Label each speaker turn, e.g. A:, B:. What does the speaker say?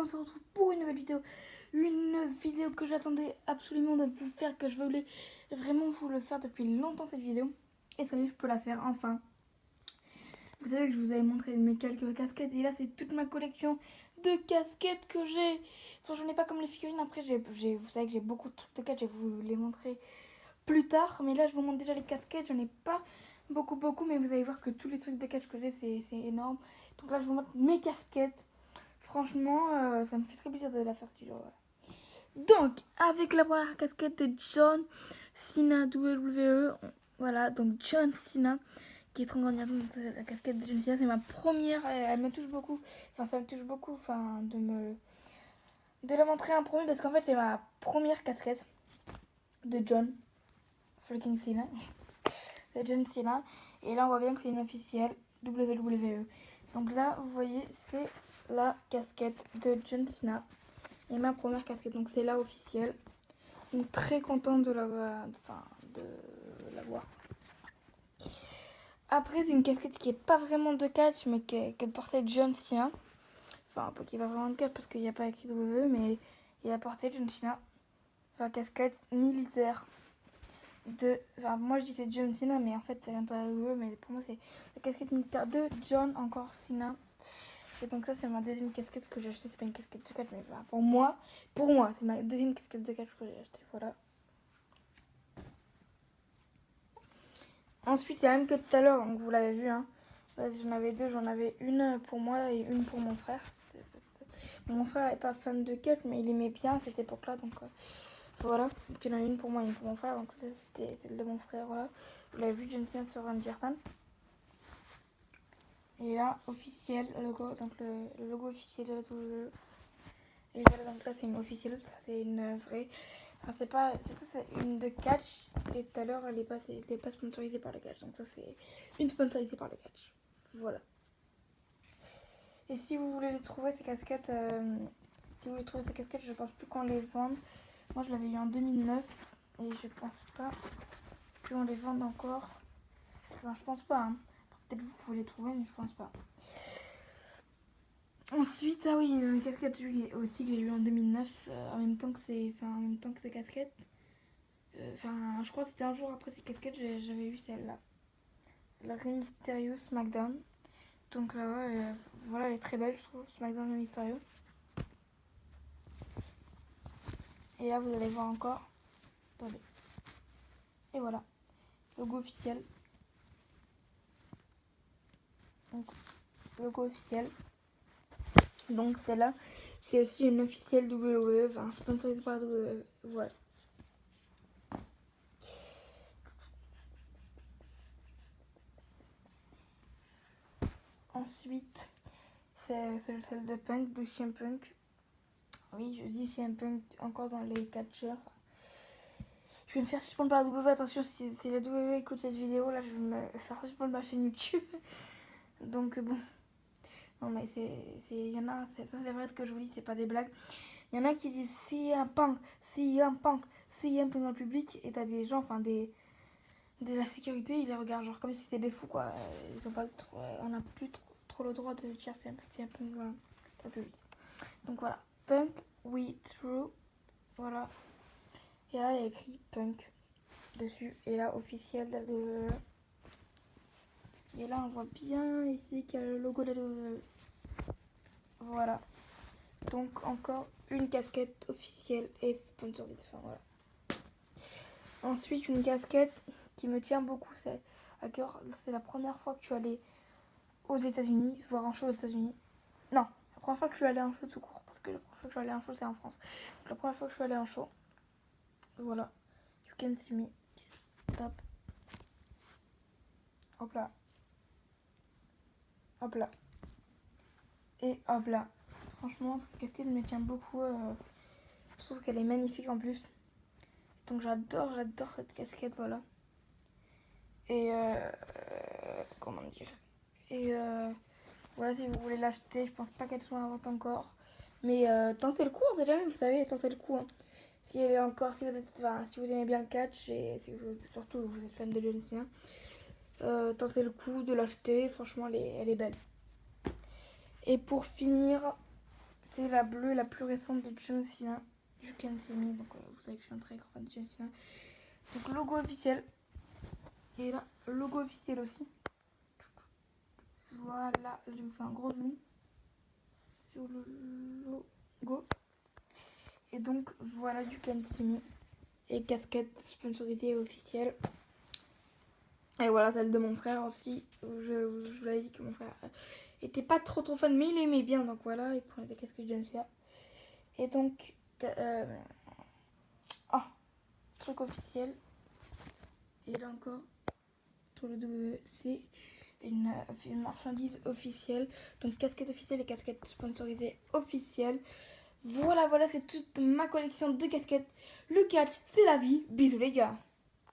A: on se retrouve pour une nouvelle vidéo. Une vidéo que j'attendais absolument de vous faire, que je voulais vraiment vous le faire depuis longtemps cette vidéo. Et ça y est, je peux la faire enfin. Vous savez que je vous avais montré mes quelques casquettes et là c'est toute ma collection de casquettes que j'ai. Enfin j'en ai pas comme les figurines, après vous savez que j'ai beaucoup de trucs de catch, je vais vous les montrer plus tard. Mais là je vous montre déjà les casquettes, j'en ai pas beaucoup, mais vous allez voir que tous les trucs de catch que j'ai c'est énorme. Donc là je vous montre mes casquettes. Franchement, ça me fait très plaisir de la faire ce jour. Donc, avec la première casquette de John Cena WWE, voilà, donc John Cena, qui est trop grande, la casquette de John Cena, c'est ma première, elle me touche beaucoup, enfin ça me touche beaucoup, enfin de la montrer en premier, parce qu'en fait c'est ma première casquette de John freaking Cena, de John Cena, et là on voit bien que c'est une officielle WWE. Donc là, vous voyez, c'est la casquette de John Cena. Et ma première casquette, donc c'est la officielle. Donc très contente de l'avoir. Après, c'est une casquette qui est pas vraiment de catch, mais que portait John Cena. Enfin, qui est pas vraiment de catch parce qu'il n'y a pas écrit WWE, mais il a porté John Cena. La casquette militaire de. Enfin, moi je dis c'est John Cena, mais en fait ça vient pas de WWE, mais pour moi c'est la casquette militaire de John encore Cena. Et donc ça c'est ma deuxième casquette que j'ai achetée, c'est pas une casquette de catch, mais bah, pour moi c'est ma deuxième casquette de catch que j'ai achetée, voilà. Ensuite il y a la même que tout à l'heure, donc vous l'avez vu, hein. J'en avais deux, j'en avais une pour moi et une pour mon frère. Mon frère n'est pas fan de catch, mais il aimait bien à cette époque là, donc voilà. Donc il y en a une pour moi et une pour mon frère, donc ça c'était celle de mon frère, voilà. Vous l'avez vu, John Cena sur Randy Orton. Et là, officiel, logo, donc le logo officiel de la WWE. Et voilà, donc là c'est une officielle, ça c'est une vraie. Enfin, c'est pas. C'est une de catch. Et tout à l'heure, elle est pas sponsorisée par le catch. Donc ça c'est une sponsorisée par le catch. Voilà. Et si vous voulez les trouver, ces casquettes, je pense plus qu'on les vende. Moi je l'avais eu en 2009. Et je pense pas qu'on les vende encore. Enfin, je pense pas, hein. Peut-être vous pouvez les trouver, mais je pense pas. Ensuite, ah oui, une casquette aussi que j'ai eu en 2009, en même temps que ces casquettes. Enfin, je crois que c'était un jour après ces casquettes, j'avais eu celle-là. La Rey Mysterio SmackDown. Donc là, voilà, elle est très belle, je trouve, SmackDown Rey Mysterio. Et là, vous allez voir encore. Attendez. Et voilà, logo officiel. Donc, logo officiel. Donc celle-là, c'est aussi une officielle WWE, enfin sponsorisée par WWE. Voilà. Ensuite, c'est celle de Punk, de CM Punk. Oui, je dis CM Punk encore dans les catcheurs. Je vais me faire suspendre par la WWE. Attention, si la WWE écoute cette vidéo, là, je vais me faire suspendre ma chaîne YouTube. Donc, bon. Non, mais il y en a, ça c'est vrai ce que je vous dis, c'est pas des blagues. Il y en a qui disent CM Punk, CM Punk, CM Punk dans le public. Et t'as des gens, enfin, de la sécurité, ils les regardent genre comme si c'était des fous, quoi. Ils ont pas trop, on n'a plus trop le droit de dire CM Punk, voilà, dans le public. Donc voilà, Punk, we true. Voilà. Et là, il y a écrit Punk dessus. Et là, officiel de. Et là, on voit bien ici qu'il y a le logo de la WWE. Voilà. Donc, encore une casquette officielle et sponsorisée. Enfin, voilà. Ensuite, une casquette qui me tient beaucoup. C'est à cœur. C'est la première fois que je suis allée aux États-Unis, voir un show aux États-Unis. Non, la première fois que je suis allée à un show tout court. Parce que la première fois que je suis allée à un show, c'est en France. Donc, la première fois que je suis allée à un show. Voilà. You can see me. Top. Hop là. Hop là. Et hop là. Franchement, cette casquette me tient beaucoup. Je trouve qu'elle est magnifique en plus. Donc j'adore cette casquette, voilà. Et comment dire. Et voilà, si vous voulez l'acheter, je pense pas qu'elle soit en vente encore. Mais tentez le coup, on sait jamais, vous savez, tentez le coup. Hein. Si elle est encore, si vous aimez bien le catch, et si surtout vous êtes fan de John Cena, tentez le coup de l'acheter, franchement elle est belle. Et pour finir, c'est la bleue la plus récente de John Cena. You can see me. Donc vous savez que je suis un très grand fan de John Cena. Donc logo officiel. Et là, logo officiel aussi. Voilà, je vous fais un gros zoom sur le logo. Et donc voilà du can see me. Et casquette sponsorisée officielle. Et voilà celle de mon frère aussi. Je vous l'avais dit que mon frère était pas trop fan, mais il aimait bien. Donc voilà, il prenait des casquettes de John Cena. Et donc, truc officiel. Et là encore, sur le W, c'est une marchandise officielle. Donc casquette officielle et casquette sponsorisée officielle. Voilà, c'est toute ma collection de casquettes. Le catch, c'est la vie. Bisous les gars.